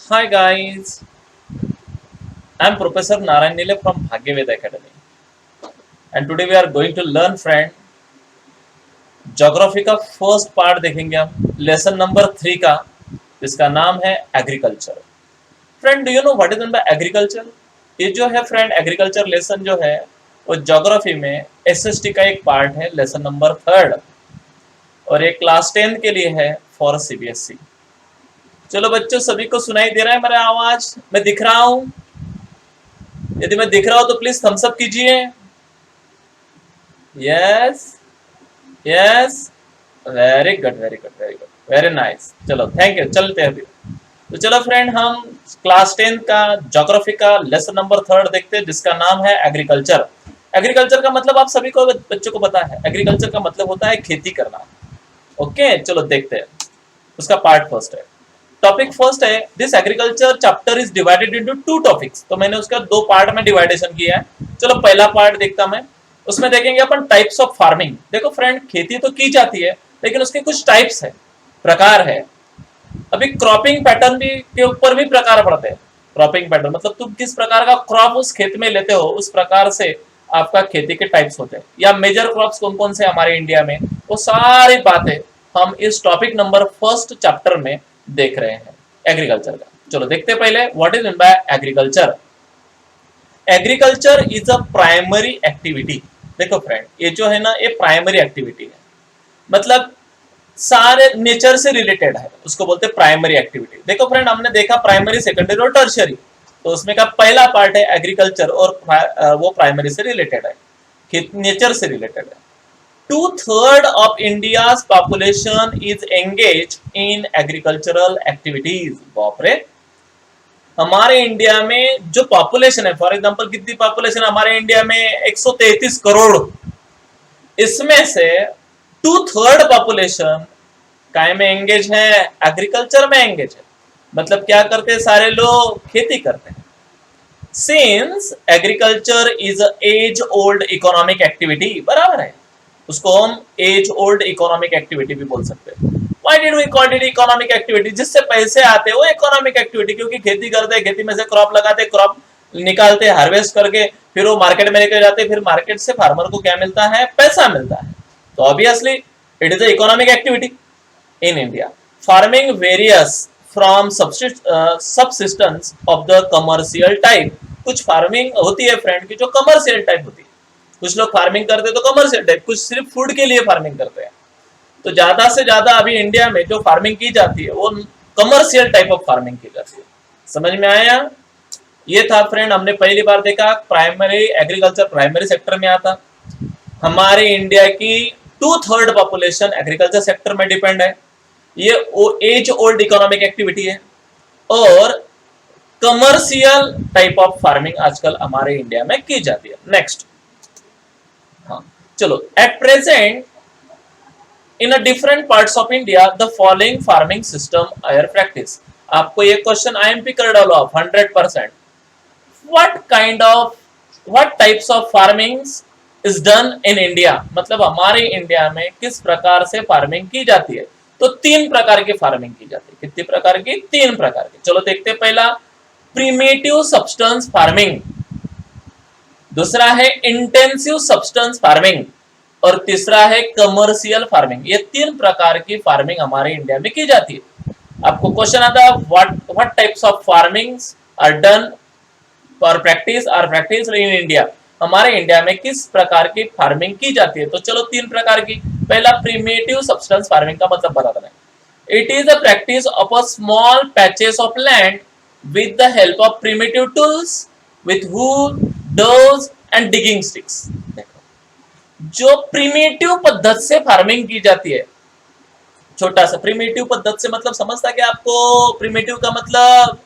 Hi guys, I'm Professor Narayan Nile from Bhagyaved Academy, and today we are going to learn friend geography का first part देखेंगे हम lesson number 3 का जिसका नाम है agriculture. Friend, do you know what is mean bye agriculture? ये जो है फ्रेंड एग्रीकल्चर लेसन जो है वो ज्योग्राफी में एसएसटी का एक पार्ट है, लेसन नंबर 3, और ये क्लास 10 के लिए है फॉर सीबीएसई। चलो बच्चों, सभी को सुनाई दे रहा है मेरा आवाज? मैं दिख रहा हूँ? यदि मैं दिख रहा हूं तो प्लीज थम्स अप कीजिए। Yes, yes, very good, very good, very good, very nice. चलो थैंक यू, चलते हैं अभी। तो चलो फ्रेंड, हम क्लास 10 का ज्योग्राफी का लेसन नंबर 3 देखते हैं जिसका नाम है एग्रीकल्चर। एग्रीकल्चर का मतलब आप सभी को बच्चों को पता है, एग्रीकल्चर का मतलब होता है खेती करना। ओके, चलो देखते हैं। उसका पार्ट फर्स्ट है, टॉपिक फर्स्ट है, this agriculture chapter is divided into 2 topics. तो मैंने उसका 2 पार्ट में डिवाइडेशन किया है। चलो पहला पार्ट देखता मैं। उसमें देखेंगे अपन टाइप्स ऑफ फार्मिंग। देखो फ्रेंड, खेती तो की जाती है लेकिन उसके कुछ टाइप्स है, प्रकार है। अभी क्रॉपिंग पैटर्न भी के ऊपर भी प्रकार पड़ते हैं। क्रॉपिंग पैटर्न मतलब तुम किस प्रकार का क्रॉप उस खेत में लेते हो, उस प्रकार से आपका खेती के टाइप्स होते हैं, या मेजर क्रॉप्स कौन कौन से हमारे इंडिया में, वो सारी बातें हम इस टॉपिक नंबर फर्स्ट चैप्टर में देख रहे हैं एग्रीकल्चर का। चलो देखते हैं पहले what is mean bye agriculture. Agriculture is a primary activity. देखो फ्रेंड, ये जो है ना, ये प्राइमरी एक्टिविटी है, मतलब सारे नेचर से रिलेटेड है, उसको बोलते हैं प्राइमरी एक्टिविटी। देखो फ्रेंड, हमने देखा प्राइमरी, सेकेंडरी और टर्शियरी, तो उसमें का पहला पार्ट है एग्रीकल्चर, और वो प्राइमरी से रिलेटेड है, नेचर से रिलेटेड है। 2/3 of India's population is engaged in agricultural activities। बाप रे, हमारे इंडिया में जो पॉपुलेशन है, फॉर एग्जांपल कितनी पॉपुलेशन हमारे इंडिया में? 133 करोड़। इसमें से 2/3 पॉपुलेशन काय में एंगेज है? एग्रीकल्चर में एंगेज है। मतलब क्या करते हैं सारे लोग? खेती करते हैं। Since agriculture is as old economic activity, बराबर है, उसको हम एज ओल्ड इकोनॉमिक एक्टिविटी भी बोल सकते हैं। Why did we call it economic activity? जिससे पैसे आते हैं वो इकोनॉमिक एक्टिविटी, क्योंकि खेती करते हैं, खेती में से क्रॉप लगाते, क्रॉप निकालते, हार्वेस्ट करके फिर वो मार्केट में लेकर जाते, फिर मार्केट से फार्मर को क्या मिलता है? पैसा मिलता है। तो obviously it is a economic activity in India. Farming various from subsistence of the commercial type. कुछ फार्मिंग होती है फ्रेंड की जो कमर्शियल टाइप होती है, कुछ लोग फार्मिंग करते हैं तो कमर्शियल टाइप, कुछ सिर्फ फूड के लिए फार्मिंग करते हैं। तो ज्यादा से ज्यादा अभी इंडिया में जो फार्मिंग की जाती है वो कमर्शियल टाइप ऑफ फार्मिंग की जाती है। समझ में आया? ये था फ्रेंड, हमने पहली बार देखा प्राइमरी एग्रीकल्चर प्राइमरी सेक्टर में आता। हमारे इंडिया की 2/3 पॉपुलेशन एग्रीकल्चर सेक्टर में डिपेंड है। ये एज ओल्ड इकोनॉमिक एक्टिविटी है, और कमर्शियल टाइप ऑफ फार्मिंग आजकल हमारे इंडिया में की जाती है। नेक्स्ट, हाँ चलो, at present in a different parts of India the following farming system are practice. आपको ये क्वेश्चन आईएमपी कर डालो आप 100%। What kind of, what types of farming is done in India, मतलब हमारे इंडिया में किस प्रकार से फार्मिंग की जाती है? तो 3 प्रकार की फार्मिंग की जाती है। कितनी प्रकार की? 3 प्रकार की। चलो देखते हैं। पहला प्रीमेटिव सब्सटेंस फार्मिंग, दूसरा है इंटेंसिव सब्सटेंस फार्मिंग, और तीसरा है कमर्शियल फार्मिंग। ये 3 प्रकार की फार्मिंग हमारे इंडिया में की जाती है। आपको क्वेश्चन आता है what types of farmings are done for practice in India, हमारे इंडिया में किस प्रकार की फार्मिंग की जाती है? तो चलो 3 प्रकार की। पहला प्रीमेटिव सब्सटेंस फार्मिंग का मतलब बता दें, it is a practice of a small patches of land with the help of primitive tools with wood, dose and digging sticks. जो प्रीमेटिव पद्धत से फार्मिंग की जाती है, छोटा सा प्रीमेटिव पद्धत से मतलब समझता है कि आपको? प्रीमेटिव का मतलब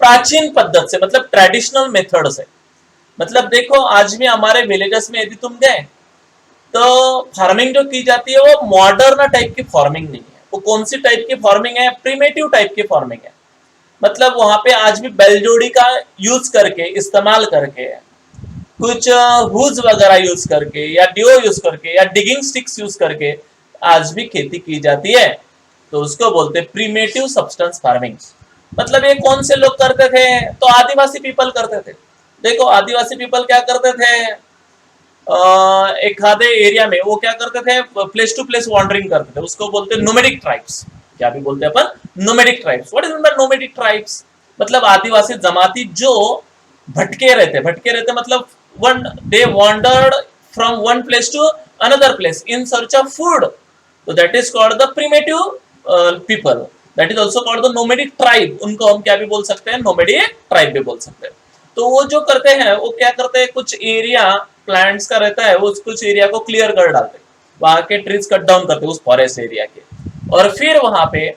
प्राचीन पद्धत से, मतलब ट्रेडिशनल मेथड से। मतलब देखो, आज भी हमारे विलेजेस में यदि तुम गए तो फार्मिंग जो की जाती है वो मॉडर्न टाइप की फार्मिंग नहीं है। वो कौन सी टाइप की फार्मिंग है? प्रीमेटिव टाइप की फार्मिंग है। मतलब वहां पे आज भी बैलजोड़ी का यूज करके, इस्तेमाल करके, कुछ हुज वगैरह यूज करके, या डिओ यूज करके, या डिगिंग स्टिक्स यूज करके आज भी खेती की जाती है। तो उसको बोलते हैं प्रीमेटिव सब्सटेंस फार्मिंग। मतलब ये कौन से लोग करते थे? तो आदिवासी पीपल करते थे। देखो आदिवासी पीपल क्या करते थे, एक आधे एरिया में वो क्या करते थे, प्लेस टू प्लेस वॉन्डरिंग करते थे, उसको बोलते हैं नोमेडिक ट्राइब्स। क्या भी बोलते हैं अपन, nomadic tribes. What is mean by nomadic tribes? मतलब आदिवासी जमाती जो भटके रहते मतलब when they wandered from one place to another place in search of food, तो that is called the primitive people, that is also called the nomadic tribe. उनको हम क्या भी बोल सकते हैं, नोमेडिक ट्राइब भी बोल सकते हैं। तो वो जो करते हैं वो क्या करते हैं, कुछ एरिया प्लांट्स का रहता है, वो कुछ एरिया को क्लियर कर डालते, वहां के ट्रीज कट डाउन करते उस फॉरेस्ट एरिया के, और फिर वहां पे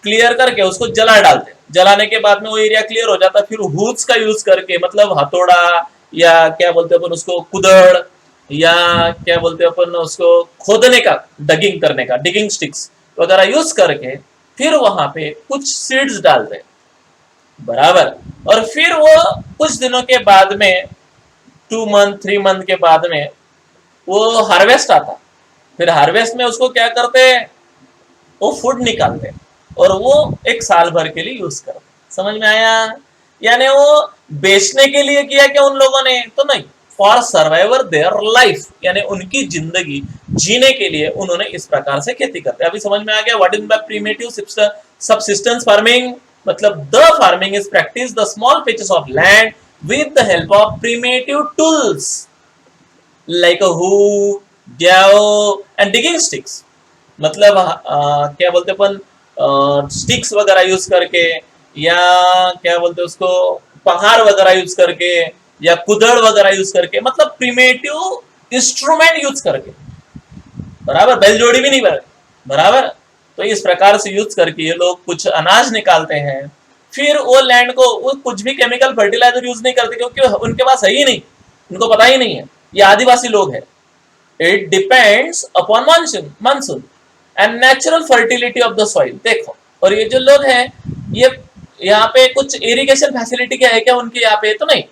क्लियर करके उसको जला डालते। जलाने के बाद में वो एरिया क्लियर हो जाता, फिर हुड्स का यूज करके, मतलब हथौड़ा या क्या बोलते हैं अपन उसको, कुदड़, या क्या बोलते हैं अपन उसको, खोदने का, डगिंग करने का, डिगिंग स्टिक्स वगैरह यूज करके फिर वहां पे कुछ सीड्स डालते, बराबर। और फिर वो कुछ दिनों के बाद में, 2 मंथ 3 मंथ के बाद में वो हार्वेस्ट आता। फिर हार्वेस्ट में उसको क्या करते हैं, वो फूड निकालते और वो एक साल भर के लिए यूज करते। समझ में आया? यानी वो बेचने के लिए किया क्या उन लोगों ने? तो नहीं, फॉर सर्वाइवर देयर लाइफ, यानी उनकी जिंदगी जीने के लिए उन्होंने इस प्रकार से खेती करते। अभी समझ में आ गया what is the primitive subsistence farming? मतलब the farming is practice the small patches of land with the help of primitive tools like a hoe, dao and digging sticks. मतलब क्या बोलते अपन, स्टिक्स वगैरह यूज करके, या क्या बोलते उसको, पहाड़ वगैरह यूज करके, या कुदड़ वगैरह यूज करके, मतलब प्रिमेटिव इंस्ट्रूमेंट यूज करके, बराबर, बैलजोड़ी भी नहीं बराबर। तो इस प्रकार से यूज करके ये लोग कुछ अनाज निकालते हैं। फिर वो लैंड को, वो कुछ भी केमिकल फर्टिलाइजर यूज नहीं करते क्योंकि उनके पास है ही नहीं, उनको पता ही नहीं है, ये आदिवासी लोग हैं। It depends upon monsoon and natural fertility of the soil. देखो, और ये जो लोग हैं, ये यहाँ पे कुछ इरिगेशन फैसिलिटी क्या है क्या उनके यहाँ पे? तो नहीं,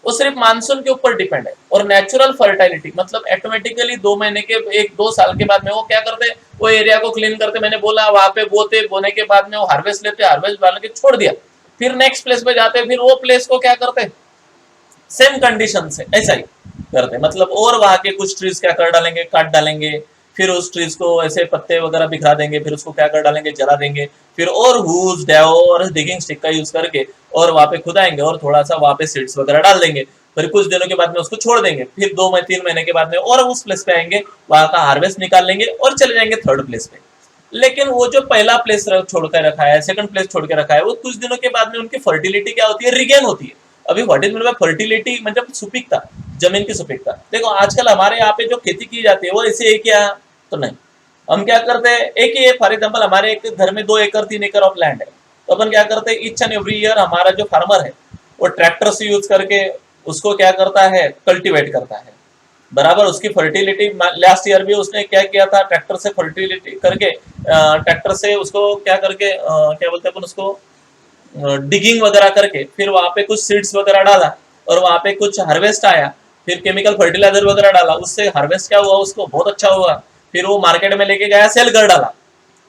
वो सिर्फ मानसून के ऊपर डिपेंड है। और नेचुरल फर्टिलिटी मतलब ऑटोमेटिकली 2 महीने के, 1-2 साल के बाद में वो क्या करते, वो एरिया को क्लीन करते। मैंने बोला वहां पे बोते, बोने के बाद में वो हार्वेस्ट लेते, हार्वेस्ट डाल के छोड़ दिया, फिर नेक्स्ट प्लेस पे जाते, फिर वो प्लेस को क्या करते, सेम कंडीशन से ऐसा ही करते। मतलब और वहां के कुछ ट्रीज क्या कर डालेंगे, काट डालेंगे, फिर उस ट्रीज को ऐसे पत्ते वगैरह बिखरा देंगे, फिर उसको क्या कर डालेंगे, जला देंगे, फिर और हुज, डैओ और डिगिंग स्टिक का यूज करके और वहां पे खुदाएंगे और थोड़ा सा वहां पे सीड्स वगैरह डाल देंगे। फिर कुछ दिनों के बाद में उसको छोड़ देंगे, फिर 2-3 महीने के बाद में और उस प्लेस पे आएंगे, वहां का हार्वेस्ट निकाल लेंगे और चले जाएंगे थर्ड प्लेस पे। लेकिन वो जो पहला प्लेस छोड़ कर रखा है, सेकंड प्लेस छोड़ के रखा है, वो कुछ दिनों के बाद में उनकी फर्टिलिटी क्या होती है, रिगेन होती है। अभी what is mean bye fertility, मतलब सुपीकता, जमीन की सुपीकता। देखो आजकल हमारे यहाँ पे जो खेती की जाती है वो ऐसे है क्या? तो नहीं, हम क्या करते हैं, एक ही, फॉर एग्जाम्पल हमारे एक घर में 2 एकड़ 3 एकड़ ऑफ लैंड है, तो अपन क्या करते हैं, ईच एंड एवरी ईयर हमारा जो फार्मर है वो ट्रैक्टर से यूज करके उसको क्या करता है, कल्टीवेट करता है, बराबर। उसकी फर्टिलिटी, लास्ट ईयर भी उसने क्या किया था, ट्रैक्टर से फर्टिलिटी करके, ट्रैक्टर से उसको क्या करके, क्या बोलते हैं अपन उसको, डिगिंग वगैरह करके, फिर वहां पे कुछ सीड्स वगैरह डाला और वहां पे कुछ हार्वेस्ट आया, फिर केमिकल फर्टिलाइजर वगैरह डाला, उससे हार्वेस्ट क्या हुआ, उसको बहुत अच्छा हुआ, फिर वो मार्केट में लेके गया, सेल कर डाला।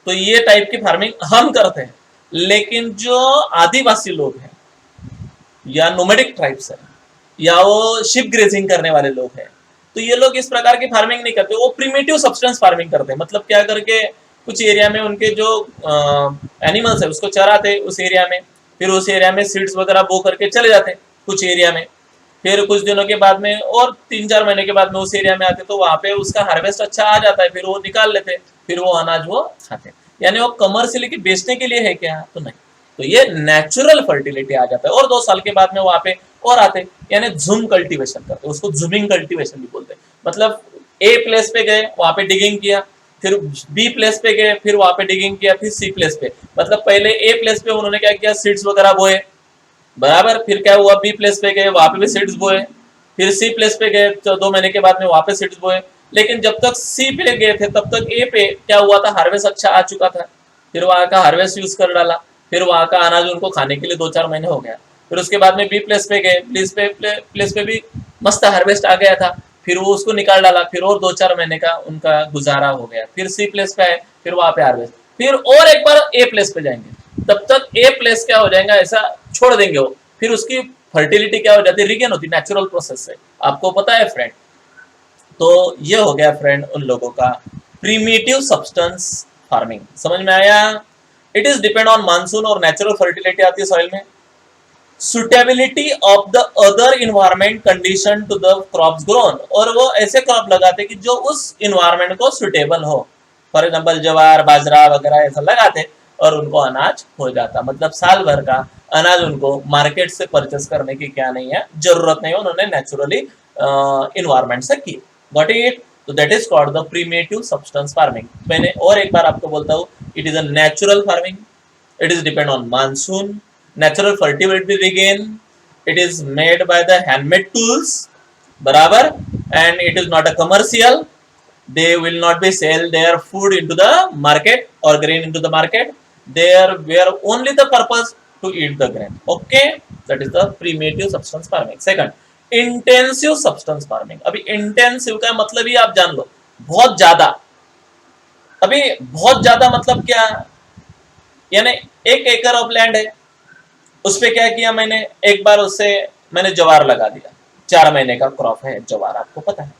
तो ये टाइप की फार्मिंग हम करते हैं। लेकिन जो आदिवासी लोग हैं या नोमेडिक ट्राइब्स है या वो शिप ग्रेजिंग करने वाले लोग हैं, तो ये लोग इस प्रकार की फार्मिंग नहीं करते, वो प्रिमिटिव सब्सटेंस फार्मिंग करते हैं। मतलब क्या करके, कुछ एरिया में उनके जो एनिमल्स है उसको चराते उस एरिया में, फिर उस एरिया में सीड्स वगैरह बो करके चले जाते कुछ एरिया में, फिर कुछ दिनों के बाद में और 3-4 महीने के बाद में उस एरिया में आते, तो वहां पे उसका हार्वेस्ट अच्छा आ जाता है, फिर वो निकाल लेते, फिर वो अनाज वो खाते। यानी वो कमर्शियली की बेचने के लिए है क्या? तो नहीं, तो ये नेचुरल फर्टिलिटी आ जाता है। और 2 साल के बाद में वहां पे और आते, यानी झूम कल्टीवेशन करते, उसको झूमिंग कल्टीवेशन भी बोलते हैं। मतलब ए प्लेस पे गए, वहां पे डिगिंग किया, फिर बी प्लेस पे गए, फिर वहां पे डिगिंग किया, फिर सी प्लेस पे, मतलब पहले ए प्लेस पे उन्होंने क्या किया, सीड्स वगैरह बोए, बराबर। फिर क्या हुआ, बी प्लेस पे गए, वहां पे भी सीड्स बोए, फिर सी प्लेस पे गए, तो 2 महीने के बाद में वहां पे सीड्स बोए। लेकिन जब तक सी पे गए थे तब तक ए पे क्या हुआ था, हार्वेस्ट अच्छा आ चुका था, फिर वहां का हार्वेस्ट यूज कर डाला, फिर वहां का अनाज उनको खाने के लिए 2-4 महीने हो गया। फिर उसके बाद में बी प्लेस पे गए, प्लेस पे भी मस्त हार्वेस्ट आ गया था, फिर वो उसको निकाल डाला, फिर और 2-4 महीने का उनका गुजारा हो गया। फिर सी प्लेस पे आए, फिर वहां पे हार्वेस्ट, फिर और एक बार ए प्लेस पे जाएंगे, तब तक ए प्लेस क्या हो जाएगा, ऐसा छोड़ देंगे वो, फिर उसकी फर्टिलिटी क्या हो जाती है, रिगेन होती है नेचुरल प्रोसेस से। आपको पता है फ्रेंड। तो ये हो गया फ्रेंड उन लोगों का प्रीमिटिव सब्सटेंस फार्मिंग, समझ में आया। It is depend on monsoon और नेचुरल फर्टिलिटी आती है सॉइल में। Suitability of the other environment condition to the crops grown, और वो ऐसे क्रॉप लगाते कि जो उस इन्वायरमेंट को सुटेबल हो। फॉर एग्जाम्पल जवार बाजरा वगैरह ऐसा लगाते और उनको अनाज हो जाता, मतलब साल भर का अनाज उनको मार्केट से परचेस करने की क्या नहीं है, जरूरत नहीं है, उन्होंने नेचुरली इन्वायरमेंट से की। Got it. तो that is called the primitive subsistence farming. मैंने और एक बार आपको बोलता हूँ, it is a natural farming, it is depend on monsoon, natural fertility regain, it is made by the handmade tools, बराबर, and it is not a commercial, they will not be sell their food into the market or grain into the market, there were only the purpose to eat the grain, okay, that is the primitive substance farming. Second, intensive substance farming। अभी intensive का मतलब ही आप जान लो, बहुत ज्यादा। अभी बहुत ज्यादा मतलब क्या, यानी 1 एकड़ ऑफ लैंड है, उस पे क्या किया मैंने, एक बार उससे मैंने जवार लगा दिया, 4 महीने का क्रॉप है जवार, आपको पता है।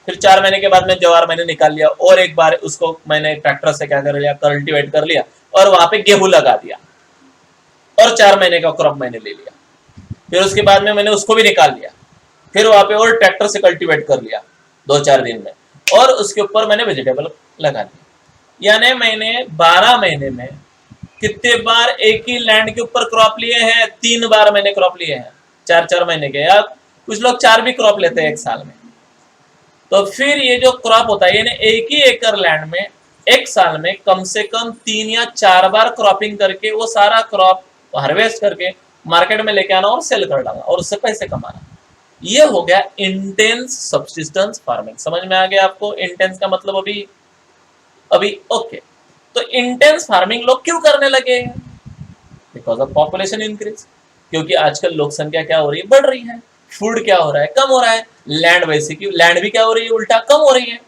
फिर 4 महीने के बाद में जवार मैंने निकाल लिया, और एक बार उसको मैंने ट्रैक्टर से क्या कर लिया, कल्टीवेट कर लिया, और वहां पे गेहूं लगा दिया, और 4 महीने का क्रॉप मैंने ले लिया। फिर उसके बाद में मैंने उसको भी निकाल लिया, फिर वहां पे और ट्रैक्टर से कल्टीवेट कर लिया 2-4 दिन में, और उसके ऊपर मैंने वेजिटेबल लगा दिया। यानी मैंने 12 महीने में कितने बार एक ही लैंड के ऊपर क्रॉप लिए हैं, 3 बार मैंने क्रॉप लिए हैं 4-4 महीने के, या कुछ लोग 4 भी क्रॉप लेते हैं एक साल में। तो फिर ये जो क्रॉप होता है, यानी एक ही एकड़ लैंड में एक साल में कम से कम 3 या 4 बार क्रॉपिंग करके वो सारा क्रॉप हार्वेस्ट करके मार्केट में लेके आना और सेल कर डालना और उससे पैसे कमाना। ये हो गया इंटेंस सब्सिस्टेंस फार्मिंग। समझ में आ गया आपको इंटेंस का मतलब? अभी ओके। तो इंटेंस फार्मिंग लोग क्यों करने लगे? बिकॉज ऑफ पॉपुलेशन इंक्रीज, क्योंकि आजकल लोक संख्या क्या हो रही है, बढ़ रही है। फूड क्या हो रहा है, कम हो रहा है। लैंड वैसे की लैंड भी क्या हो रही है, उल्टा कम हो रही है।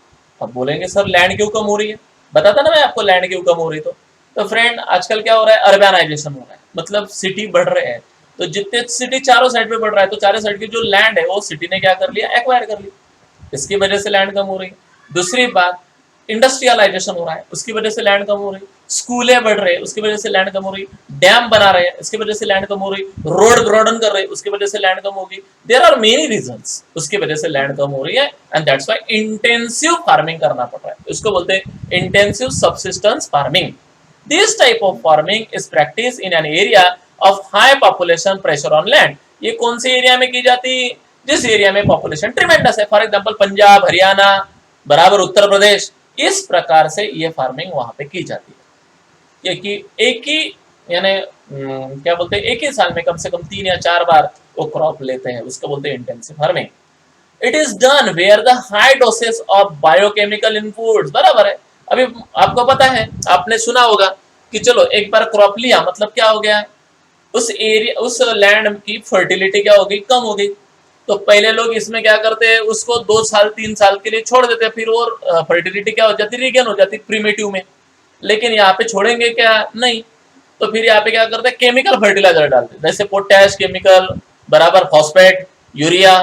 अब बोलेंगे सर लैंड क्यों कम हो रही है, बताता ना मैं आपको लैंड क्यों कम हो रही। तो फ्रेंड आजकल क्या हो रहा है, अर्बनाइजेशन हो रहा है, मतलब सिटी बढ़ रहे हैं। तो जितने सिटी चारों साइड पे बढ़ रहा है, तो चारों साइड की जो लैंड है वो सिटी ने क्या कर लिया, एक्वायर कर लिया। इसकी वजह से लैंड कम हो रही है। दूसरी बात, इंडस्ट्रियलाइजेशन हो रहा है, उसकी वजह से लैंड कम हो रही। स्कूलें बढ़ रहे हैं, उसकी वजह से लैंड कम हो रही। डैम बना रहे हैं, इसकी वजह से लैंड कम हो रही। रोड ब्रॉडन कर रहे हैं, उसकी वजह से लैंड कम होगी। देयर आर मेनी रीजंस, उसकी वजह से लैंड कम हो रही है, and that's why intensive farming करना पड़ रहा है। इसको बोलते हैं intensive subsistence farming. This type of farming is practice in an area of high population pressure on land. ये कौन से एरिया में की जाती? जिस एरिया में पॉपुलेशन ट्रिमेंडस है, फॉर एग्जांपल पंजाब, हरियाणा, बराबर उत्तर प्रदेश, इस प्रकार से ये फार्मिंग वहां पे की जाती है। क्योंकि एक ही यानी क्या बोलते हैं, एक ही साल में कम से कम 3 या 4 बार वो क्रॉप लेते हैं, उसको बोलते हैं intensive farming. It is done where the high doses of biochemical inputs, बराबर है। अभी आपको पता है, आपने सुना होगा कि चलो एक बार क्रॉप लिया, मतलब क्या हो गया, उस एरिया उस लैंड की फर्टिलिटी क्या हो गई, कम हो गई। तो पहले लोग इसमें क्या करते हैं, उसको 2 साल 3 साल के लिए छोड़ देते हैं, फिर और फर्टिलिटी क्या हो जाती, रिगेन हो जाती प्रीमेटिव में। लेकिन यहाँ पे छोड़ेंगे क्या, नहीं। तो फिर यहाँ पे क्या करते हैं, केमिकल फर्टिलाइजर डालते हैं, जैसे पोटैश केमिकल, बराबर फॉस्फेट, यूरिया,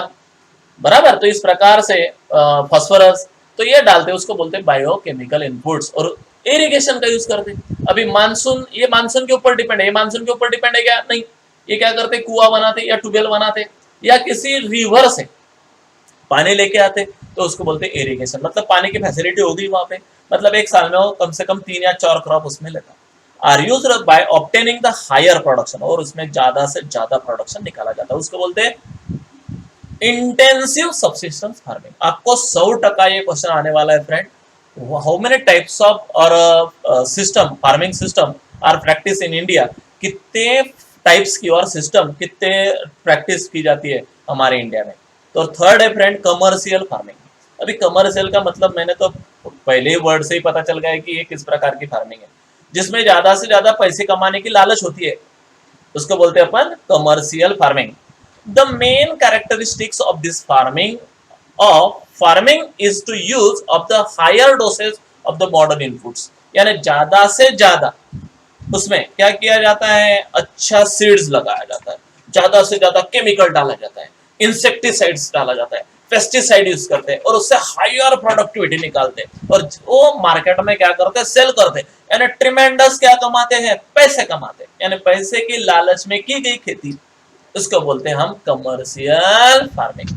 बराबर। तो इस प्रकार से फास्फोरस, तो ये डालते हैं, उसको बोलते हैं बायोकेमिकल इनपुट्स। और इरिगेशन का यूज करते हैं। अभी मानसून, ये मानसून के ऊपर डिपेंड है, ये मानसून के ऊपर डिपेंड है क्या, नहीं। ये क्या करते, कुआं बनाते या ट्यूबवेल बनाते या किसी रिवर से पानी लेके आते, तो उसको बोलते हैं इरिगेशन। मतलब पानी की फैसिलिटी होगी वहां पे, मतलब एक साल में वो कम से कम 3 या 4 क्रॉप उसमें लेता। Are used by obtaining the higher production, और उसमें ज्यादा से ज्यादा प्रोडक्शन निकाला जाता है, उसको बोलते हैं इंटेंसिव सब्सिस्टेंस फार्मिंग। आपको 100% ये क्वेश्चन आने वाला है friend, how many types of और system, farming system are practice in India. कितने टाइप्स की और सिस्टम कितने प्रैक्टिस की जाती है हमारे इंडिया में। तो थर्ड है फ्रेंड कमर्शियल फार्मिंग। अभी कमर्शियल का मतलब मैंने तो पहले ही वर्ड से ही पता चल गया है कि ये किस प्रकार की फार्मिंग है, जिसमें ज्यादा से ज्यादा पैसे कमाने की लालच होती है, उसको बोलते हैं अपन commercial farming. The main characteristics of this farming is to use of the higher dosage of the modern inputs, यानी ज्यादा से ज्यादा उसमें क्या किया जाता है, अच्छा सीड्स लगाया जाता है, ज्यादा से ज्यादा केमिकल डाला जाता है, इंसेक्टिसाइड्स डाला जाता है, पेस्टिसाइड यूज करते हैं और उससे हायर प्रोडक्टिविटी निकालते हैं और वो मार्केट में क्या करते हैं, सेल करते हैं, यानी ट्रिमेंडस क्या कमाते हैं, पैसे कमाते हैं, यानी पैसे की लालच में की गई खेती, उसको बोलते हैं हम कमर्शियल फार्मिंग।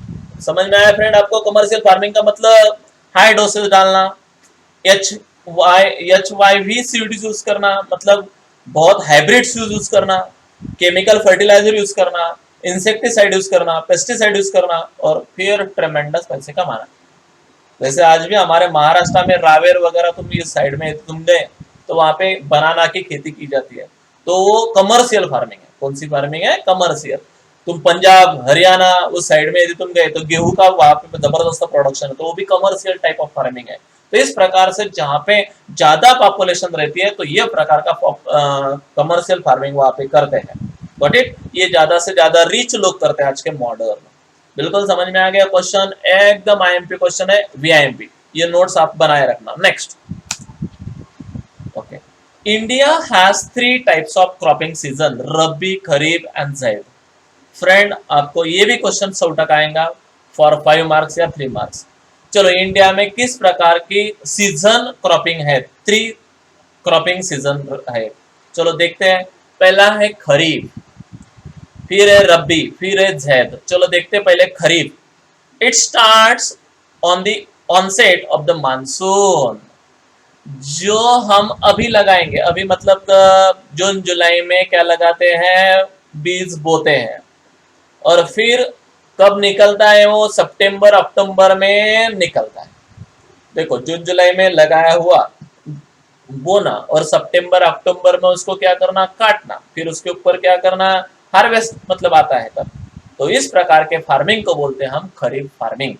समझ में आया फ्रेंड आपको कमर्शियल फार्मिंग का मतलब? हाई डोसेज डालना, H why V seeds use करना, मतलब बहुत हाइब्रिड यूज करना, केमिकल फर्टिलाइजर यूज करना, इंसेक्टिसाइड यूज करना, पेस्टिसाइड यूज करना और फिर ट्रेमेंडस पैसे कमाना। वैसे आज भी हमारे महाराष्ट्र में रावेर वगैरह तुम इस साइड में तुम गए तो वहां पे बनाना की खेती की जाती है, तो वो कमर्शियल फार्मिंग है। कौन सी फार्मिंग है, कमर्शियल। तुम पंजाब हरियाणा उस साइड में यदि तुम गए तो गेहूं का वहां पे जबरदस्त प्रोडक्शन है, तो वो भी कमर्शियल टाइप ऑफ फार्मिंग है। तो इस प्रकार से जहां पे ज्यादा पॉपुलेशन रहती है तो ये प्रकार का कमर्शियल फार्मिंग वहां पे करते हैं। Got it? ये ज्यादा से ज्यादा रिच लोग करते हैं आज के मॉडर्न। बिल्कुल समझ में आ गया क्वेश्चन, एकदम आईएमपी क्वेश्चन है, वीआईएमपी। ये नोट्स आप बनाए रखना। Next, okay, India has 3 types of cropping season, rabi, kharif and zaid. Friend आपको ये भी क्वेश्चन 100% आएगा फॉर 5 मार्क्स या 3 मार्क्स। चलो, इंडिया में किस प्रकार की सीजन क्रॉपिंग है, 3 क्रॉपिंग सीजन है, चलो देखते हैं। पहला है खरीफ, फिर है रबी, फिर है जैद। चलो देखते हैं पहले kharif. It starts on the onset of the monsoon. जो हम अभी लगाएंगे, अभी मतलब जून जुलाई में क्या लगाते हैं, बीज बोते हैं, और फिर कब निकलता है वो, सितंबर अक्टूबर में निकलता है। देखो, जून जुलाई में लगाया हुआ बोना और सितंबर अक्टूबर में उसको क्या करना, काटना, फिर उसके ऊपर क्या करना, हार्वेस्ट मतलब आता है तब। तो इस प्रकार के फार्मिंग को बोलते हैं हम खरीफ फार्मिंग,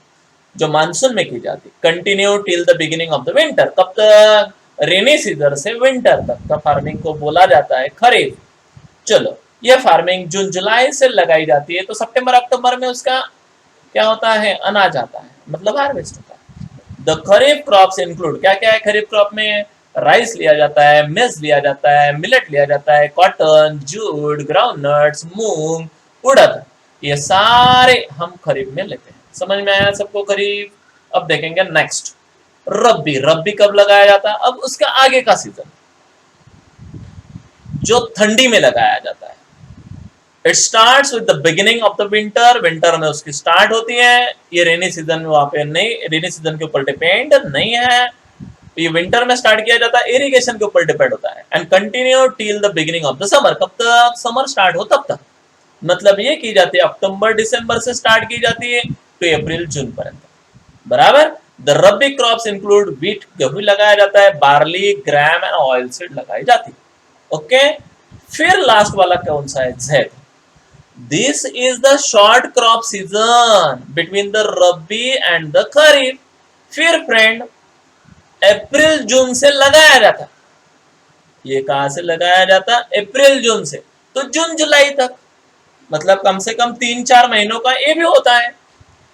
जो मानसून में की जाती, continue till the beginning of the winter. कब तक, रेनी सीजन से विंटर तक का फार्मिंग को बोला जाता है खरीफ। चलो, ये फार्मिंग जून जुलाई से लगाई जाती है, तो सितंबर अक्टूबर में उसका क्या होता है, अनाज आता है, मतलब हार्वेस्ट होता है। द खरीफ क्रॉप्स इंक्लूड, क्या क्या है खरीफ क्रॉप में, राइस लिया जाता है, मेज लिया जाता है, मिलेट लिया जाता है, कॉटन, जूट, ग्राउंडनट्स, मूंग, उड़द, ये सारे हम खरीफ में लेते हैं। समझ में आया सबको खरीफ? अब देखेंगे नेक्स्ट, रब्बी। रब्बी कब लगाया जाता है, अब उसका आगे का सीजन जो ठंडी में लगाया जाता है। It starts with the beginning of the winter, winter में उसकी स्टार्ट होती है। ये रेनी सीजन वहां पे नहीं, रेनी सीजन के ऊपर डिपेंड नहीं है, ये विंटर में स्टार्ट किया जाता है, इरिगेशन के ऊपर डिपेंड होता है। And continue till the beginning of the summer, कब तक समर स्टार्ट हो तब तक, मतलब ये की जाती है अक्टूबर दिसंबर से स्टार्ट की जाती है तो अप्रैल जून पर्यंत, बराबर। The rabi crops include wheat, गेहूं लगाया जाता है, barley, gram and oil seed लगाई जाती है। ओके, फिर लास्ट वाला कौन सा है, zaid. This is the short crop season between the rabi and the kharif. फिर फ्रेंड अप्रैल जून से लगाया जाता, ये कहां से लगाया जाता, अप्रैल जून से तो जून जुलाई तक, मतलब कम से कम 3-4 महीनों का ये भी होता है,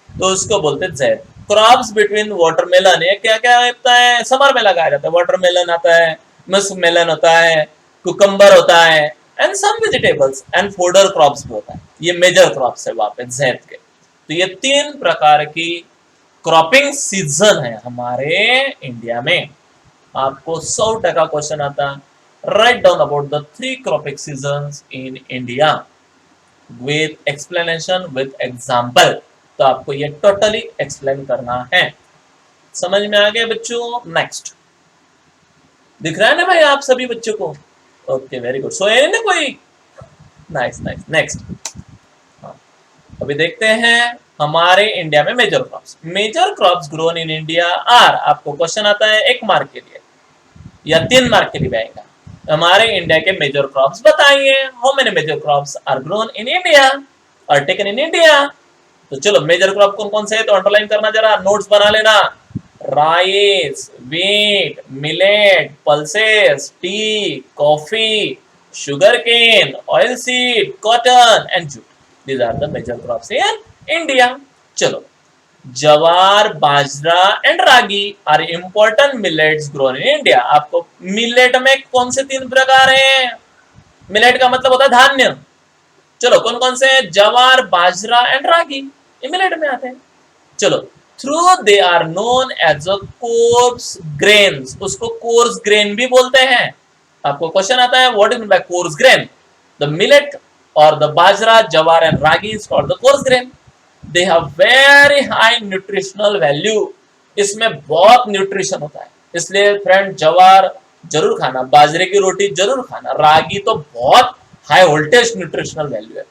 तो उसको बोलते हैं जैद। क्रॉप्स बिटवीन वाटरमेलन, ये क्या क्या होता है, समर में लगाया जाता है, वाटरमेलन आता है, मस्क मेलन होता है, कुकम्बर होता है, and some vegetables and fodder crops भी होता है। ये मेजर क्रॉप्स है वहां पे जैद के। तो ये 3 प्रकार की क्रॉपिंग सीजन है हमारे इंडिया में। आपको 100% क्वेश्चन आता, write down about the 3 cropping season in India with explanation with example. तो आपको ये टोटली एक्सप्लेन करना है। समझ में आ गया बच्चों? नेक्स्ट, दिख रहा है ना भाई आप सभी बच्चों को? Okay, very good. सोए ना कोई? Nice nice. नेक्स्ट, अभी देखते हैं हमारे इंडिया में major crops grown in India are. आपको क्वेश्चन आता है 1 मार्क के लिए या 3 मार्क के लिए आएगा। हमारे इंडिया के मेजर क्रॉप्स बताइए, how many major crops are grown in India और टेकन इन इंडिया। तो चलो, मेजर क्रॉप कौन कौन से है तो अंडरलाइन करना, जरा नोट्स बना लेना। Rice, wheat, millet, pulses, tea, coffee, sugar cane, oil seed, cotton and jute. These are the major crops in India. चलो, jowar, bajra and ragi are important millets grown in India. आपको मिलेट में कौन से 3 प्रकार हैं? मिलेट का मतलब होता है धान्य। चलो कौन कौन से हैं? जवार, बाजरा एंड रागी, ये मिलेट में आते हैं। चलो, through they are known as a coarse grains, उसको कोर्स ग्रेन भी बोलते हैं। आपको क्वेश्चन आता है what is mean by coarse grain? The millet और the bajra, jowar and ragi is called the coarse grain. They have very high nutritional value, इसमें बहुत न्यूट्रिशन होता है, इसलिए फ्रेंड जवार जरूर खाना, बाजरे की रोटी जरूर खाना, रागी तो बहुत हाई वोल्टेज न्यूट्रिशनल वैल्यू है।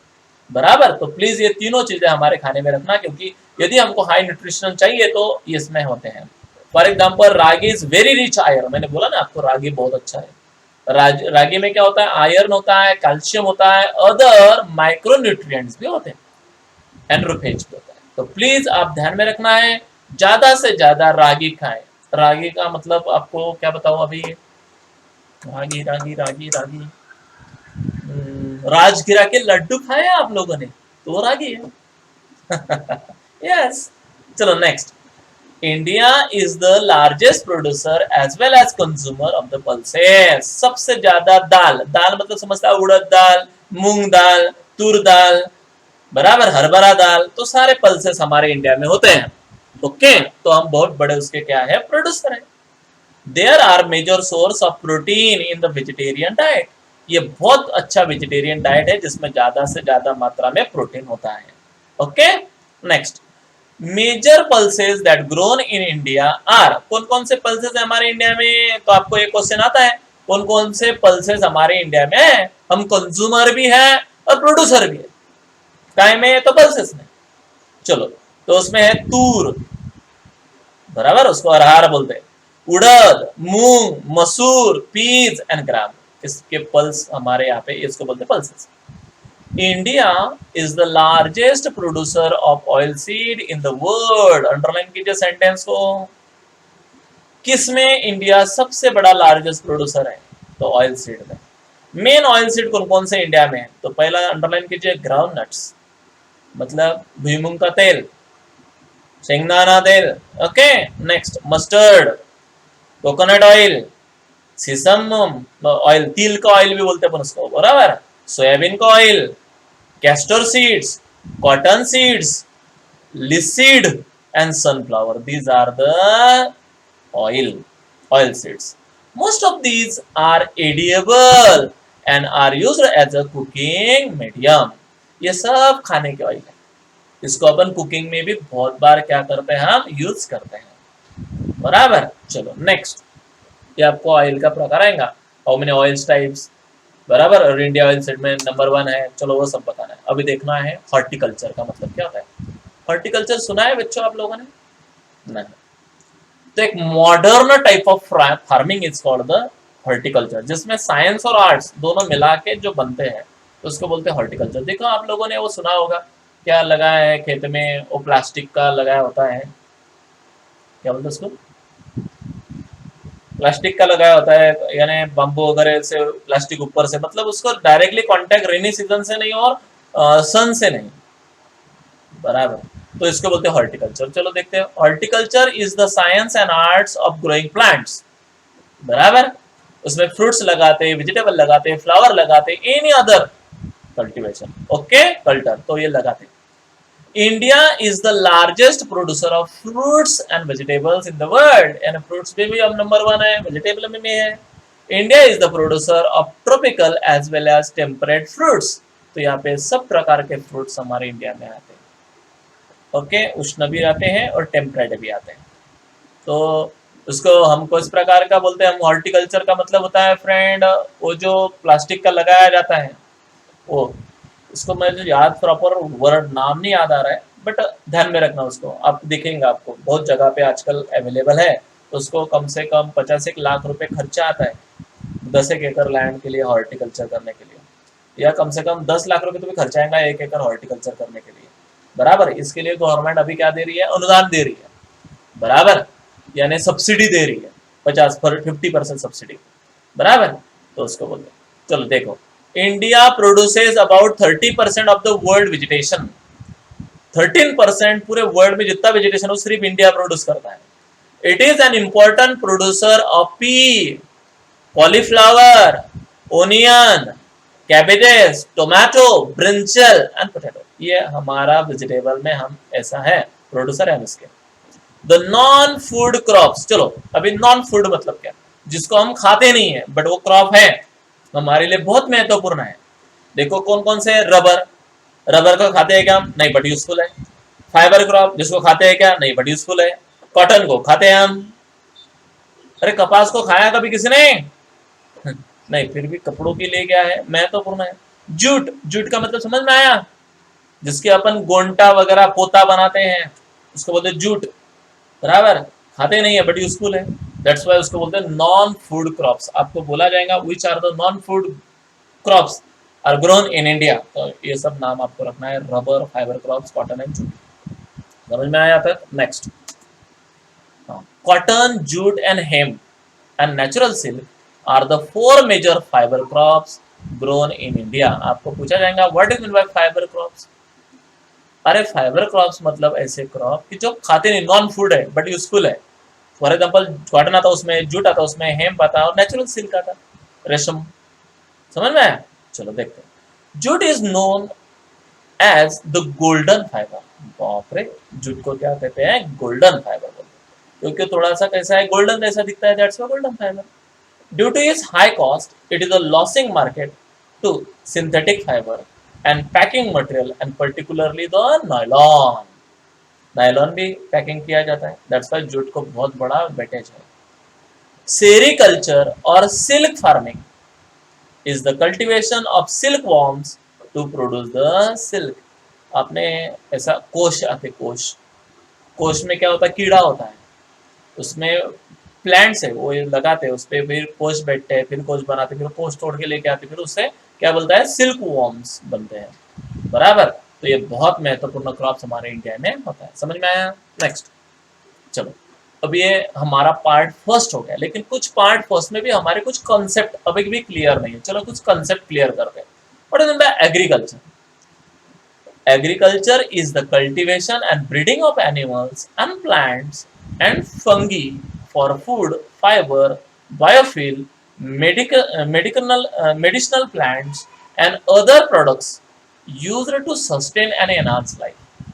बराबर, तो प्लीज ये तीनों चीजें हमारे खाने में रखना, क्योंकि यदि हमको हाई न्यूट्रिशन चाहिए तो ये इसमें होते हैं। For example ragi is very rich iron, मैंने बोला ना आपको रागी बहुत अच्छा है। रागी में क्या होता है? आयरन होता है, कैल्शियम होता है, अदर माइक्रो न्यूट्रिएंट्स भी होते हैं, एंड्रोफेज भी होता है। तो प्लीज आप ध्यान में रखना है, ज्यादा से ज्यादा रागी खाएं। रागी का मतलब आपको क्या बताऊं अभी? रागी रागी रागी रागी राजगिरा के लड्डू खाए आप लोगों ने, तो वो रागी है। यस। चलो next, India is the largest producer as well as consumer of the pulses. सबसे ज्यादा दाल, दाल मतलब समझता है उड़द दाल, मूंग दाल, तूर दाल, बराबर, हरभरा दाल, तो सारे पल्सेस हमारे इंडिया में होते हैं। ओके, तो हम बहुत बड़े उसके क्या है? प्रोड्यूसर है। There are major source of protein in the vegetarian diet, ये बहुत अच्छा वेजिटेरियन डाइट है जिसमें ज्यादा से ज्यादा मात्रा में प्रोटीन होता है। Okay, next, major pulses that grown in India are, कौन कौन से पल्सेस है हमारे इंडिया में? तो आपको एक क्वेश्चन आता है कौन कौन से पल्सेस हमारे इंडिया में है? हम कंज्यूमर भी है और प्रोड्यूसर भी है। काय में? तो पल्सेस में। चलो, तो उसमें है तूर, बराबर, उसको अरहर बोलते हैं, उड़द, मूंग, मसूर, पीज एंड ग्राम, इसके पल्स हमारे यहाँ पे इसको बोलते हैं pulses. India is the largest producer of oil seed in the world. Underline कीजिए सेंटेंस को, किसमें इंडिया सबसे बड़ा लार्जेस्ट प्रोड्यूसर है? तो ऑयल सीड में। मेन ऑयल सीड कौन कौन से इंडिया में है? तो पहला अंडरलाइन कीजिए, ग्राउंड नट्स, मतलब भुईमुंग का तेल, शेंगदाना तेल। Okay, next mustard, coconut oil, सीसम ऑयल, तिल का ऑयल भी बोलते हैं उसको, बराबर, सोयाबीन का oil, castor seeds, cotton seeds, linseed and sunflower, these are the oil seeds. Most of these are edible and are used as a cooking medium. ये सब खाने के ऑयल है, इसको अपन कुकिंग में भी बहुत बार क्या करते हैं? हम यूज करते हैं, बराबर। चलो नेक्स्ट, ये आपको ऑयल का प्रकार आएगा, हाउ मेनी ऑयल्स टाइप्स, बराबर, और इंडिया ऑयल सीड में नंबर 1 है। चलो वो सब बताना है। अभी देखना है हॉर्टिकल्चर का मतलब क्या होता है। हॉर्टिकल्चर सुना है बच्चों आप लोगों ने? नहीं। तो एक modern type of farming is called the horticulture, जिसमें साइंस और आर्ट्स दोनों मिला के जो बनते हैं तो उसको बोलते हैं हॉर्टिकल्चर। देखो आप लोगों ने वो सुना होगा, क्या लगाया है खेत में? वो प्लास्टिक का लगाया होता है, क्या बोलते हैं उसको? प्लास्टिक का लगाया होता है, यानी बम्बू वगैरह से प्लास्टिक ऊपर से, मतलब उसको डायरेक्टली कांटेक्ट रेनी सीजन से नहीं और सन से नहीं, बराबर, तो इसको बोलते हैं हॉर्टिकल्चर। चलो देखते हैं, horticulture is the science and arts of growing plants, बराबर, उसमें फ्रूट्स लगाते हैं, वेजिटेबल लगाते हैं, फ्लावर लगाते हैं, एनी अदर कल्टीवेशन, ओके, कल्टर, तो ये लगाते हैं। India is the largest producer of fruits and vegetables in the world, यानी फ्रूट्स में भी अब नंबर 1 है, वेजिटेबल में भी है। India is the producer of tropical as well as temperate fruits, तो यहाँ पे सब प्रकार के फ्रूट्स हमारे इंडिया में आते हैं। ओके, उष्ण भी आते हैं और टेम्परेट भी आते हैं। तो उसको हमको इस प्रकार का बोलते हैं हम। हॉर्टिकल्चर का मतलब होता है फ्रेंड, वो जो प्लास्टिक का लगाया जाता है वो, इसको मैं जो याद प्रॉपर वर्ड नाम नहीं याद आ रहा है, बट ध्यान में रखना उसको, आप दिखेंगे, आपको बहुत जगह पे आजकल अवेलेबल है। तो उसको कम से कम 85 लाख रुपए खर्चा आता है 10 एकड़ लैंड के लिए हॉर्टिकल्चर करने के लिए, या कम से कम 10 लाख रुपए तो भी खर्चा आएगा 1 एकड़ हॉर्टिकल्चर करने के लिए, बराबर। इसके लिए गवर्नमेंट अभी क्या दे रही है? अनुदान दे रही है, बराबर, यानी सब्सिडी दे रही है, 50% सब्सिडी, बराबर, तो उसको बोलते हैं। चलो देखो, India produces about 30% of the world vegetation, 13% पूरे वर्ल्ड में जितना वेजिटेशन हो सिर्फ इंडिया प्रोड्यूस करता है. It is an important producer of P, cauliflower, onion, cabbages, tomato, brinjal and potato. ये हमारा वेजिटेबल में हम ऐसा है प्रोड्यूसर है इसके. द नॉन फूड क्रॉप्स, चलो अभी नॉन फूड मतलब क्या, जिसको हम खाते नहीं है बट वो क्रॉप है, हमारे लिए बहुत महत्वपूर्ण है. देखो कौन कौन से, रबर, रबर को खाते हैं क्या हम, नहीं बट यूजफुल है. फाइबर क्रॉप जिसको खाते हैं क्या, नहीं बट यूजफुल है. कॉटन को खाते हैं हम. अरे कपास को खाया कभी किसी ने, नहीं फिर भी कपड़ों के लिए क्या है, महत्वपूर्ण है. जूट, जूट का मतलब समझ में आया, जिसके अपन गोंटा वगैरह पोता बनाते हैं उसको बोलते हैं जूट. बराबर, खाते नहीं है बट यूजफुल है. दैट्स व्हाई उसको बोलते हैं नॉन फूड क्रॉप्स. आपको बोला जाएगा which are the non food crops are grown in India. तो ये सब नाम आपको रखना है, rubber, fibre crops, cotton and jute. समझ में आया तक. Next, cotton, jute and hemp and natural silk are the 4 major fibre crops grown in India. आपको पूछा जाएगा what is mean by fibre crops. अरे फाइबर क्रॉप्स मतलब ऐसे क्रॉप कि जो खाते नहीं, नॉन फूड है बट यूजफुल है. फॉर एग्जाम्पल कॉटन आता उसमें, जूट आता उसमें, हेम्प आता और नेचुरल सिल्क आता, रेशम. समझ में आया. चलो देखते हैं. Jute is known as the golden fibre. बाप रे, जूट को क्या कहते हैं, गोल्डन फाइबर बोलते हैं, क्योंकि थोड़ा सा कैसा है, गोल्डन जैसा दिखता है, that's why golden fibre. Due to its high cost it is a losing market to synthetic fibre and packing material and particularly the nylon. Nylon भी पैकिंग किया जाता है, दैट्स व्हाई जूट को बहुत बड़ा वेटेज है. सेरीकल्चर और silk farming is the cultivation of silk worms to produce the silk. आपने ऐसा कोश आते, कोश, कोश में क्या होता है, कीड़ा होता है, उसमें प्लांट्स है वो लगाते हैं, उस पर फिर कोश बैठते हैं, फिर कोश बनाते, फिर कोश तोड़ के लेके आते, फिर उससे क्या बोलता है, सिल्क वॉर्म्स बनते हैं. बराबर. तो ये बहुत महत्वपूर्ण क्रॉप्स हमारे इंडिया में होता है. समझ में आया. नेक्स्ट, चलो अब ये हमारा पार्ट फर्स्ट हो गया, लेकिन कुछ पार्ट फर्स्ट में भी हमारे कुछ कॉन्सेप्ट अभी भी क्लियर नहीं है. चलो कुछ कॉन्सेप्ट क्लियर करते हैं. What is mean bye agriculture. Agriculture is the cultivation and breeding of animals and plants and fungi for food, fiber, biofuel, medicinal plants and other products used to sustain and enhance life.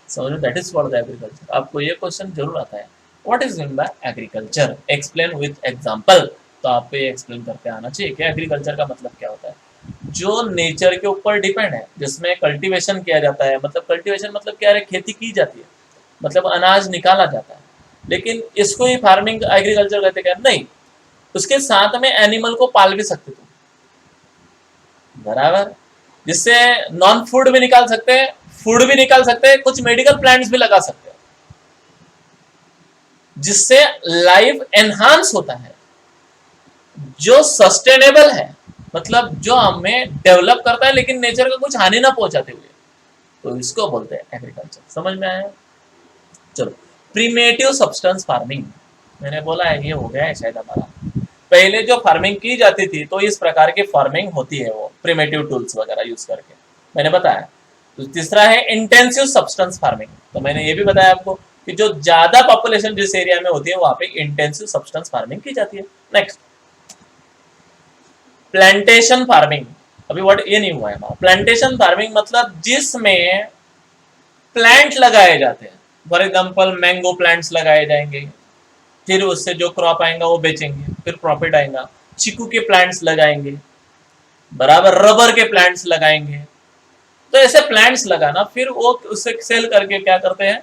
So that is for the agriculture. आपको ये question जरूर आता है, what is meant by agriculture? Explain with example. तो आपको ये explain करके आना चाहिए कि एग्रीकल्चर का मतलब क्या होता है. जो नेचर के ऊपर डिपेंड है, जिसमें कल्टीवेशन किया जाता है, मतलब कल्टीवेशन मतलब क्या है, खेती की जाती है, मतलब अनाज निकाला जाता है. लेकिन इसको ही फार्मिंग एग्रीकल्चर कहते क्या, नहीं, उसके साथ में एनिमल को पाल भी सकते तुम. बराबर, जिससे नॉन फूड भी निकाल सकते हैं, फूड भी निकाल सकते हैं, कुछ मेडिकल प्लांट्स भी लगा सकते हैं, जिससे लाइफ एनहांस होता है, जो सस्टेनेबल है, मतलब जो हमें डेवलप करता है लेकिन नेचर का कुछ हानि ना पहुंचाते हुए, तो इसको बोलते हैं एग्रीकल्चर. समझ में आया. चलो, प्रीमेटिव सब्सटेंस फार्मिंग, मैंने बोला है ये हो गया है शायद हमारा. पहले जो फार्मिंग की जाती थी तो इस प्रकार की फार्मिंग होती है, वो प्रीमेटिव टूल्स वगैरह यूज करके, मैंने बताया. तो तीसरा है इंटेंसिव सब्सटेंस फार्मिंग. तो मैंने ये भी बताया आपको कि जो ज्यादा पॉपुलेशन जिस एरिया में होती है वहां पे इंटेंसिव सब्सटेंस फार्मिंग की जाती है. Next, plantation farming. अभी वर्ड ये नहीं हुआ है हमारा. प्लांटेशन फार्मिंग मतलब जिसमें प्लांट लगाए जाते हैं. फॉर एग्जाम्पल मैंगो प्लांट्स लगाए जाएंगे, फिर उससे जो क्रॉप आएगा वो बेचेंगे, फिर प्रॉफिट आएगा. चीकू के प्लांट्स लगाएंगे, बराबर, रबर के प्लांट्स लगाएंगे. तो ऐसे प्लांट्स लगाना, फिर वो उससे सेल करके क्या करते हैं,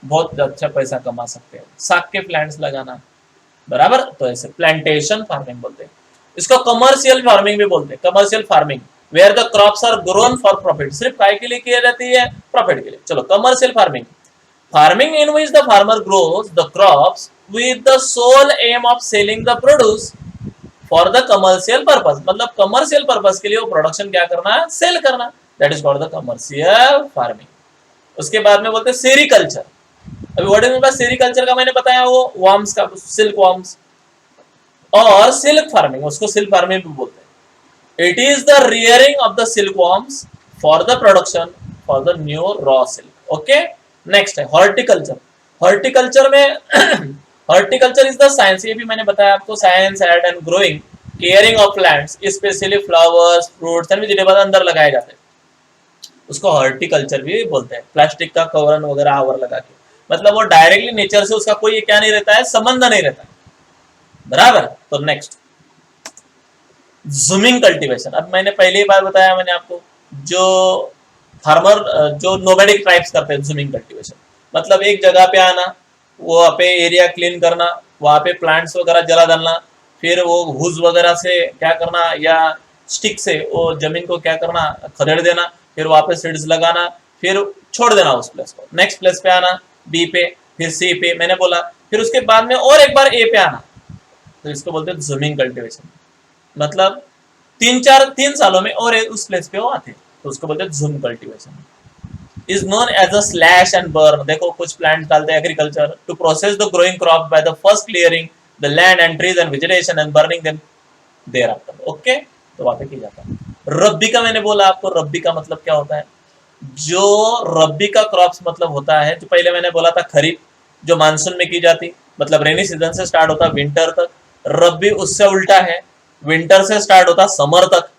बहुत अच्छा पैसा कमा सकते हैं. साग के प्लांट्स लगाना, बराबर. तो ऐसे प्लांटेशन फार्मिंग बोलते हैं. इसको कमर्शियल फार्मिंग भी बोलते हैं. Commercial farming where the crops are grown for profit, सिर्फ काय के लिए की जाती है, प्रॉफिट के लिए. चलो, commercial farming, farming in which the farmer grows the crops with the sole aim of selling the produce for the commercial purpose. मतलब कमर्शियल पर्पस के लिए वो प्रोडक्शन क्या करना है, सेल करना. That is called the commercial farming. उसके बाद में बोलते हैं सेरीकल्चर. अभी what is mean by sericulture का मैंने बताया, वो वॉर्म्स का, सिल्क वॉर्म्स. और सिल्क फार्मिंग, उसको सिल्क फार्मिंग भी बोलते हैं. It is the rearing of the silkworms for the production for the new raw silk. Okay, next है हॉर्टिकल्चर। हॉर्टिकल्चर में हॉर्टिकल्चर इज द साइंस, ये भी मैंने बताया आपको, science add and growing caring of plants specially flowers fruits and vegetable अंदर लगाए जाते हैं, उसको हॉर्टिकल्चर भी बोलते हैं। प्लास्टिक का कवर वगैरह आवर लगा के, मतलब वो डायरेक्टली नेचर से उसका कोई क्या नहीं रहता है, संबंध नहीं रहता है, बराबर। तो नेक्स्ट जूमिंग कल्टीवेशन। अब मैंने पहली बार बताया मैंने आपको, जो फार्मर जो नोमैडिक ट्राइब्स करते हैं जूमिंग कल्टीवेशन, मतलब एक जगह पे आना, वहाँ पे एरिया क्लीन करना, वहाँ पे प्लांट्स वगैरह जला डालना, फिर वो हुज वगैरह से क्या करना या स्टिक से वो जमीन को क्या करना, खदेड़ देना, फिर वहाँ पे सीड्स लगाना, फिर छोड़ देना उस प्लेस को, नेक्स्ट प्लेस पे आना बी पे, फिर सी पे मैंने बोला, फिर उसके बाद में और एक बार ए पे आना, तो इसको बोलते हैं जूमिंग कल्टीवेशन। मतलब 3 सालों में और उस प्लेस पे वो आते हैं, तो उसको बोलते हैं jhum cultivation. Is known as a slash and burn. देखो कुछ प्लांट डालते हैं agriculture to process the growing crop by the first clearing the land and trees and vegetation and burning them thereafter. Okay, तो वहां पे किया जाता है। रब्बी का मैंने बोला आपको, रब्बी का मतलब क्या होता है, जो रब्बी का क्रॉप्स मतलब होता है, जो पहले मैंने बोला था खरीफ, जो मानसून में की जाती, मतलब रेनी सीजन से स्टार्ट होता विंटर तक। रब्बी उससे उल्टा है, विंटर से स्टार्ट होता समर तक।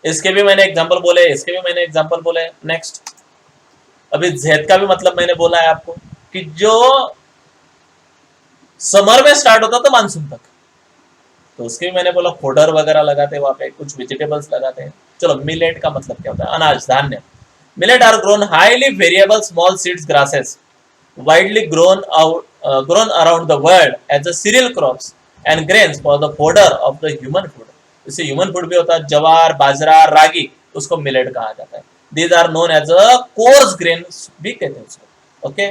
इसके भी मैंने एग्जांपल बोले, इसके भी मैंने एग्जांपल बोले। नेक्स्ट, अभी जेद का भी मतलब मैंने बोला है आपको कि जो समर में स्टार्ट होता था मानसून तक, तो उसके भी मैंने बोला फोडर वगैरह लगाते हैं, वहां पे कुछ वेजिटेबल्स लगाते हैं। चलो, मिलेट का मतलब क्या होता है, अनाज धान्य। Millet are grown highly variable small seeds grasses widely grown around the world as a cereal crops and grains for the fodder of the human food। इसे ह्यूमन फूड भी होता है, जवार बाजरा रागी, उसको मिलेट कहा जाता है। These are known as a coarse grains भी कहते हैं उसको। ओके,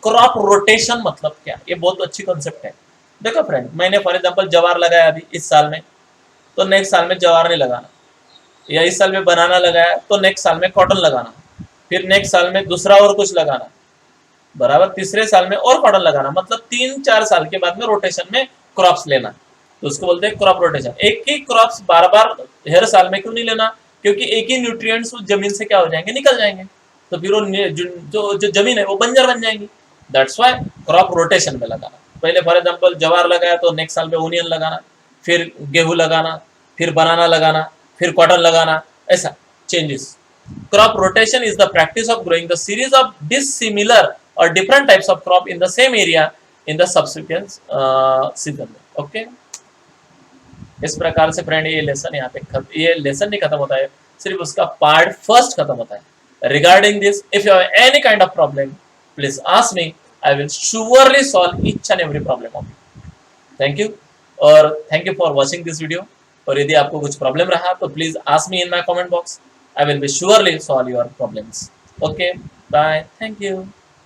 क्रॉप रोटेशन मतलब क्या, ये बहुत अच्छी कॉन्सेप्ट है। देखो फ्रेंड, मैंने फॉर एग्जांपल जवार लगाया अभी इस साल में, तो नेक्स्ट साल में जवार नहीं लगाना, या इस साल में बनाना लगाया तो नेक्स्ट साल में कॉटन लगाना, फिर नेक्स्ट साल में दूसरा और कुछ लगाना, बराबर, तीसरे साल में और कॉटन लगाना, मतलब 3-4 साल के बाद में रोटेशन में क्रॉप्स लेना, तो उसको बोलते हैं क्रॉप रोटेशन। एक ही क्रॉप्स बार बार हर साल में क्यों नहीं लेना, क्योंकि एक ही न्यूट्रिएंट्स जमीन से क्या हो जाएंगे, निकल जाएंगे, तो फिर वो जो जमीन है वो बंजर बन जाएंगी। दैट्स व्हाई क्रॉप रोटेशन में लगाना। पहले फॉर एग्जांपल जवार लगाया तो नेक्स्ट साल में ओनियन लगाना, फिर गेहूं लगाना, फिर बनाना लगाना, फिर कॉटन लगाना, ऐसा changes. Crop rotation is the practice of growing the series of dissimilar or different types of crop in the same area in the subsequent season। Okay, इस प्रकार से फ्रेंड ये लेसन यहाँ पे ये लेसन नहीं खत्म होता है, सिर्फ उसका पार्ट फर्स्ट खत्म होता है। Regarding this, if you have any kind of problem, please ask me, I will surely solve each and every problem of you. Thank you, और thank you for watching this video. और यदि आपको कुछ problem रहा तो please ask me in my comment box, I will be surely solve your problems. Okay, bye. Thank you.